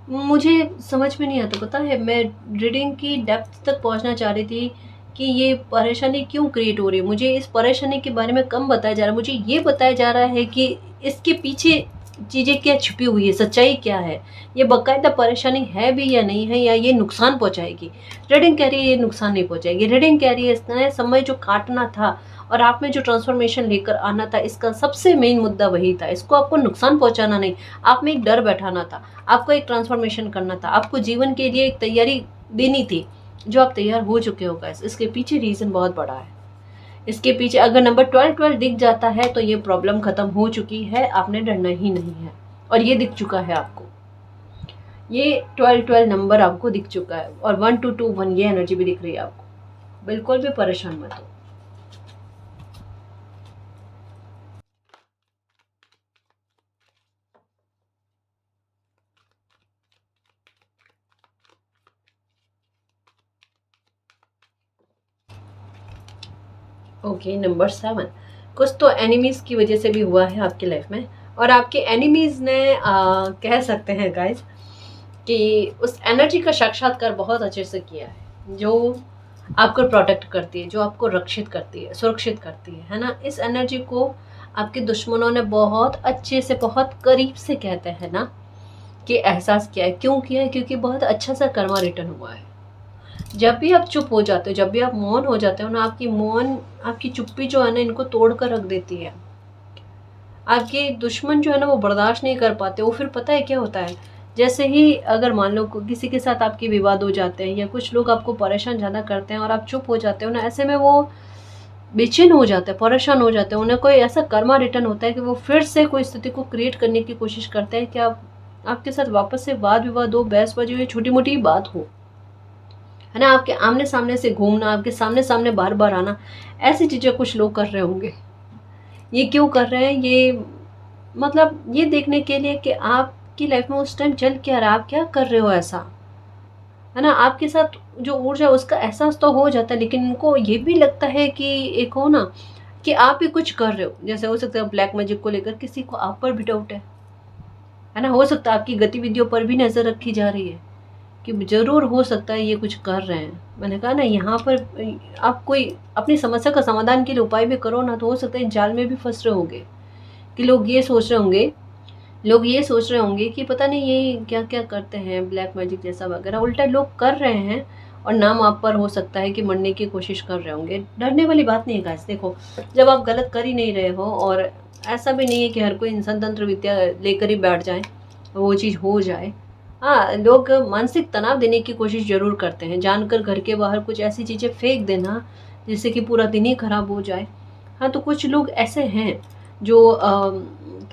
मुझे समझ में नहीं आता, पता है, मैं रीडिंग की डेप्थ तक पहुंचना चाह रही थी कि ये परेशानी क्यों क्रिएट हो रही है। मुझे इस परेशानी के बारे में कम बताया जा रहा है, मुझे ये बताया जा रहा है कि इसके पीछे चीज़ें क्या छुपी हुई है, सच्चाई क्या है, ये बाकायदा परेशानी है भी या नहीं है, या ये नुकसान पहुंचाएगी। रीडिंग कह रही है ये नुकसान नहीं पहुंचाएगी। रीडिंग कह रही है इतना समय जो काटना था और आप में जो ट्रांसफॉर्मेशन लेकर आना था, इसका सबसे मेन मुद्दा वही था। इसको आपको नुकसान पहुंचाना नहीं, आप में एक डर बैठाना था, आपको एक ट्रांसफॉर्मेशन करना था, आपको जीवन के लिए एक तैयारी देनी थी, जो आप तैयार हो चुके हो गाइस। इसके पीछे रीज़न बहुत बड़ा है। इसके पीछे अगर नंबर 12 दिख जाता है तो ये प्रॉब्लम खत्म हो चुकी है, आपने डरना ही नहीं है। और ये दिख चुका है आपको, ये 12 नंबर आपको दिख चुका है, और 1221 ये एनर्जी भी दिख रही है आपको। बिल्कुल भी परेशान मत हो। ओके, नंबर 7, कुछ तो एनिमीज की वजह से भी हुआ है आपकी लाइफ में, और आपके एनिमीज ने कह सकते हैं गाइस कि उस एनर्जी का साक्षात्कार बहुत अच्छे से किया है, जो आपको प्रोटेक्ट करती है, जो आपको रक्षित करती है, सुरक्षित करती है ना। इस एनर्जी को आपके दुश्मनों ने बहुत अच्छे से, बहुत करीब से, कहते हैं ना, कि एहसास किया है। क्यों किया है? क्योंकि बहुत अच्छा सा कर्मा रिटर्न हुआ है। जब भी आप चुप हो जाते हो, जब भी आप मौन हो जाते हो ना, आपकी मौन, आपकी चुप्पी जो है ना, इनको तोड़ कर रख देती है। आपके दुश्मन जो है ना, वो बर्दाश्त नहीं कर पाते। वो फिर पता है क्या होता है, जैसे ही अगर मान लो किसी के साथ आपके विवाद हो जाते हैं, या कुछ लोग आपको परेशान ज़्यादा करते हैं और आप चुप हो जाते हो ना, ऐसे में वो बेचैन हो जाते हैं, परेशान हो जाते हैं। उन्हें कोई ऐसा कर्मा रिटर्न होता है कि वो फिर से कोई स्थिति को क्रिएट करने की कोशिश करते हैं कि आपके साथ वापस से वाद विवाद हो, बहसबाजी हो, छोटी मोटी बात हो, है ना, आपके आमने सामने से घूमना, आपके सामने सामने बार बार आना, ऐसी चीज़ें कुछ लोग कर रहे होंगे। ये क्यों कर रहे हैं? ये मतलब ये देखने के लिए कि आपकी लाइफ में उस टाइम चल क्या रहा है, आप क्या कर रहे हो ऐसा, है ना। आपके साथ जो ऊर्जा उसका एहसास तो हो जाता है, लेकिन इनको ये भी लगता है कि एक हो ना कि आप ही कुछ कर रहे हो। जैसे हो सकता है ब्लैक मैजिक को लेकर किसी को आप पर भी डाउट है ना। हो सकता है आपकी गतिविधियों पर भी नज़र रखी जा रही है कि ज़रूर हो सकता है ये कुछ कर रहे हैं। मैंने कहा ना, यहाँ पर आप कोई अपनी समस्या का समाधान के लिए उपाय भी करो ना, तो हो सकता है जाल में भी फंस रहे होंगे कि लोग ये सोच रहे होंगे कि पता नहीं ये क्या क्या करते हैं, ब्लैक मैजिक जैसा वगैरह उल्टा लोग कर रहे हैं, और नाम आप पर हो सकता है कि मरने की कोशिश कर रहे होंगे। डरने वाली बात नहीं है गाइस। देखो, जब आप गलत कर ही नहीं रहे हो, और ऐसा भी नहीं है कि हर कोई इंसान तंत्र विद्या लेकर ही बैठ जाए, वो चीज़ हो जाए। हाँ, लोग मानसिक तनाव देने की कोशिश ज़रूर करते हैं, जानकर घर के बाहर कुछ ऐसी चीज़ें फेंक देना जिससे कि पूरा दिन ही खराब हो जाए। हाँ, तो कुछ लोग ऐसे हैं जो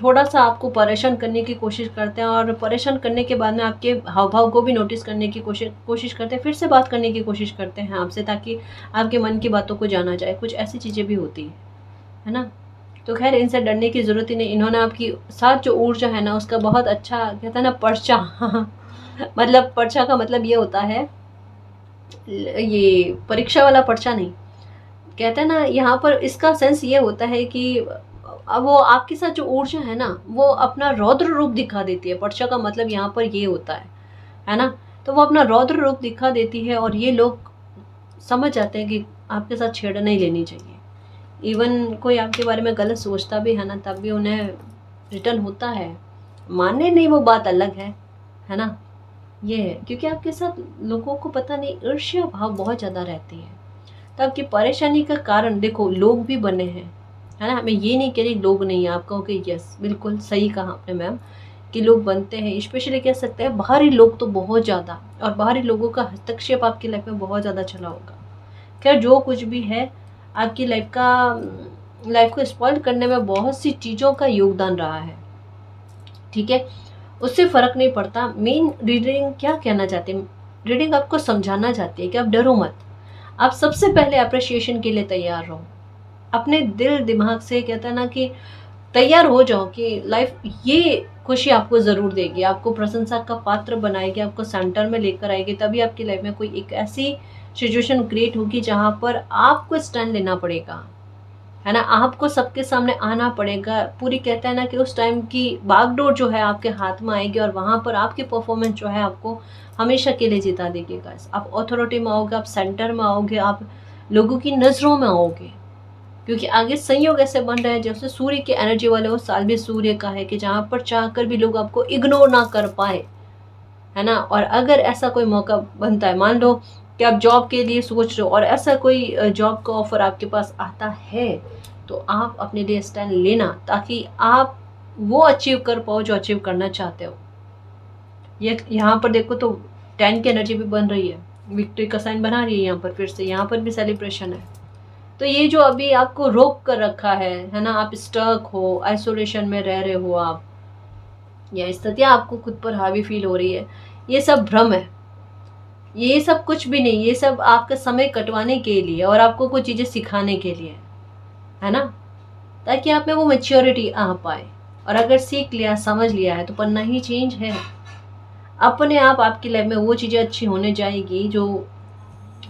थोड़ा सा आपको परेशान करने की कोशिश करते हैं, और परेशान करने के बाद में आपके हाव भाव को भी नोटिस करने की कोशिश करते हैं, फिर से बात करने की कोशिश करते हैं आपसे, ताकि आपके मन की बातों को जाना जाए। कुछ ऐसी चीज़ें भी होती है ना। तो खैर, इनसे डरने की ज़रूरत ही नहीं। इन्होंने आपकी साथ जो ऊर्जा है ना, उसका बहुत अच्छा, कहता है ना, पर्चा मतलब पर्चा का मतलब ये होता है, ये परीक्षा वाला पर्चा नहीं, कहते हैं ना, यहाँ पर इसका सेंस ये होता है कि अब वो आपके साथ जो ऊर्जा है ना, वो अपना रौद्र रूप दिखा देती है। पर्चा का मतलब यहाँ पर ये होता है ना। तो वो अपना रौद्र रूप दिखा देती है, और ये लोग समझ जाते हैं कि आपके साथ छेड़ नहीं लेनी चाहिए। इवन कोई आपके बारे में गलत सोचता भी है ना, तब भी उन्हें रिटर्न होता है। माने नहीं, वो बात अलग है ना। ये है क्योंकि आपके साथ लोगों को पता नहीं ईर्ष्या भाव बहुत ज़्यादा रहती है। तो आपकी परेशानी का कारण देखो लोग भी बने हैं, है ना। मैं ये नहीं कह रही लोग नहीं है, आप कहोगे यस बिल्कुल सही कहा आपने मैम कि लोग बनते हैं, स्पेशली कह सकते हैं बाहरी लोग तो बहुत ज़्यादा, और बाहरी लोगों का हस्तक्षेप आपकी लाइफ में बहुत ज़्यादा चला होगा। खैर जो कुछ भी है, आपकी लाइफ को स्पॉइल करने में बहुत सी चीज़ों का योगदान रहा है, ठीक है, उससे फ़र्क नहीं पड़ता। मेन रीडिंग क्या कहना चाहते हैं, रीडिंग आपको समझाना चाहती है कि आप डरो मत, आप सबसे पहले अप्रिशिएशन के लिए तैयार रहो, अपने दिल दिमाग से कहता है ना कि तैयार हो जाओ कि लाइफ ये खुशी आपको ज़रूर देगी, आपको प्रशंसा का पात्र बनाएगी, आपको सेंटर में लेकर आएगी। तभी आपकी लाइफ में कोई एक ऐसी सिचुएशन क्रिएट होगी जहाँ पर आपको स्टैंड लेना पड़ेगा, है ना, आपको सबके सामने आना पड़ेगा। पूरी कहता है ना कि उस टाइम की बागडोर जो है आपके हाथ में आएगी, और वहाँ पर आपकी परफॉर्मेंस जो है आपको हमेशा के लिए जिता देगी गाइस। आप अथॉरिटी में आओगे, आप सेंटर में आओगे, आप लोगों की नज़रों में आओगे, क्योंकि आगे संयोग ऐसे बन रहे हैं जैसे सूर्य की एनर्जी वाले, वो साल भी सूर्य का है कि जहाँ पर चाहकर भी लोग आपको इग्नोर ना कर पाए, है ना। और अगर ऐसा कोई मौका बनता है, मान लो कि आप जॉब के लिए सोच रहे हो और ऐसा कोई जॉब का ऑफर आपके पास आता है, तो आप अपने लिए स्टैंड लेना, ताकि आप वो अचीव कर पाओ जो अचीव करना चाहते हो। ये यहाँ पर देखो तो 10 की एनर्जी भी बन रही है, विक्ट्री का साइन बना रही है यहाँ पर, फिर से यहाँ पर भी सेलिब्रेशन है। तो ये जो अभी आपको रोक कर रखा है ना, आप स्टक हो, आइसोलेशन में रह रहे हो आप, या स्थितियाँ आपको खुद पर हावी फील हो रही है, ये सब भ्रम है, ये सब कुछ भी नहीं, ये सब आपका समय कटवाने के लिए और आपको कुछ चीज़ें सिखाने के लिए है ना, ताकि आप में वो मैच्योरिटी आ पाए। और अगर सीख लिया, समझ लिया है, तो पन्ना ही चेंज है। अपने आप आपकी लाइफ में वो चीज़ें अच्छी होने जाएगी जो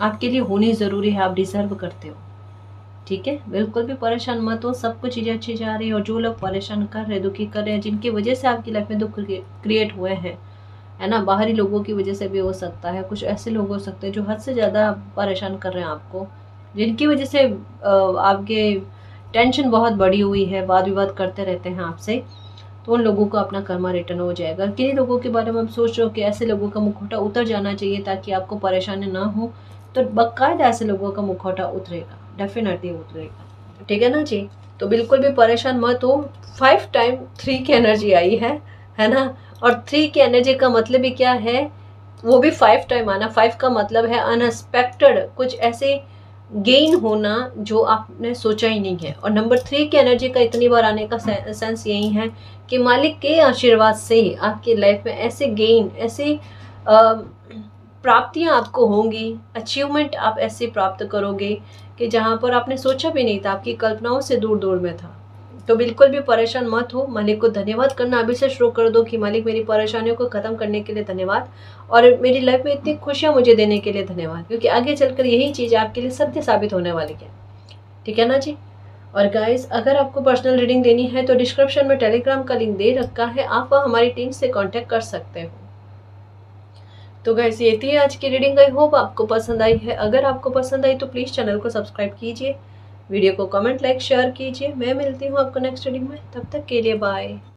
आपके लिए होनी ज़रूरी है, आप डिजर्व करते हो, ठीक है। बिल्कुल भी परेशान मत हो, सब कुछ चीज़ें अच्छी जा रही है। और जो लोग परेशान कर रहे हैं, दुखी कर रहे हैं, जिनकी वजह से आपकी लाइफ में दुख क्रिएट हुए हैं, है ना, बाहरी लोगों की वजह से भी हो सकता है, कुछ ऐसे लोग हो सकते हैं जो हद से ज़्यादा परेशान कर रहे हैं आपको, जिनकी वजह से आपके टेंशन बहुत बढ़ी हुई है, वाद विवाद करते रहते हैं आपसे, तो उन लोगों को अपना कर्मा रिटर्न हो जाएगा। किन्हीं लोगों के बारे में हम सोच रहे हो कि ऐसे लोगों का मुखौटा उतर जाना चाहिए ताकि आपको परेशानी ना हो, तो बाकायदा ऐसे लोगों का मुखौटा उतरेगा, डेफिनेटली उतरेगा, ठीक है ना जी। तो बिल्कुल भी परेशान मत हो। 5 टाइम 3 की एनर्जी आई है ना। और 3 की एनर्जी का मतलब भी क्या है, वो भी 5 टाइम आना। 5 का मतलब है अनएक्सपेक्टेड, कुछ ऐसे गेन होना जो आपने सोचा ही नहीं है। और नंबर 3 की एनर्जी का इतनी बार आने का सेंस यही है कि मालिक के आशीर्वाद से आपकी लाइफ में ऐसे गेन, ऐसे प्राप्तियां आपको होंगी, अचीवमेंट आप ऐसे प्राप्त करोगे कि जहां पर आपने सोचा भी नहीं था, आपकी कल्पनाओं से दूर दूर में था। तो बिल्कुल भी परेशान मत हो, मालिक को धन्यवाद करना अभी से शुरू कर दो कि मालिक मेरी परेशानियों को ख़त्म करने के लिए धन्यवाद, और मेरी लाइफ में इतनी खुशियाँ मुझे देने के लिए धन्यवाद, क्योंकि आगे चलकर यही चीज़ आपके लिए सत्य साबित होने वाली है, ठीक है ना जी। और गाइस, अगर आपको पर्सनल रीडिंग देनी है तो डिस्क्रिप्शन में टेलीग्राम का लिंक दे रखा है, आप वहाँ हमारी टीम से कॉन्टैक्ट कर सकते हो। तो गाइस, ये थी आज की रीडिंग। आई होप आपको पसंद आई है। अगर आपको पसंद आई तो प्लीज़ चैनल को सब्सक्राइब कीजिए, वीडियो को कमेंट, लाइक, शेयर कीजिए। मैं मिलती हूँ आपको नेक्स्ट रीडिंग में, तब तक के लिए बाय।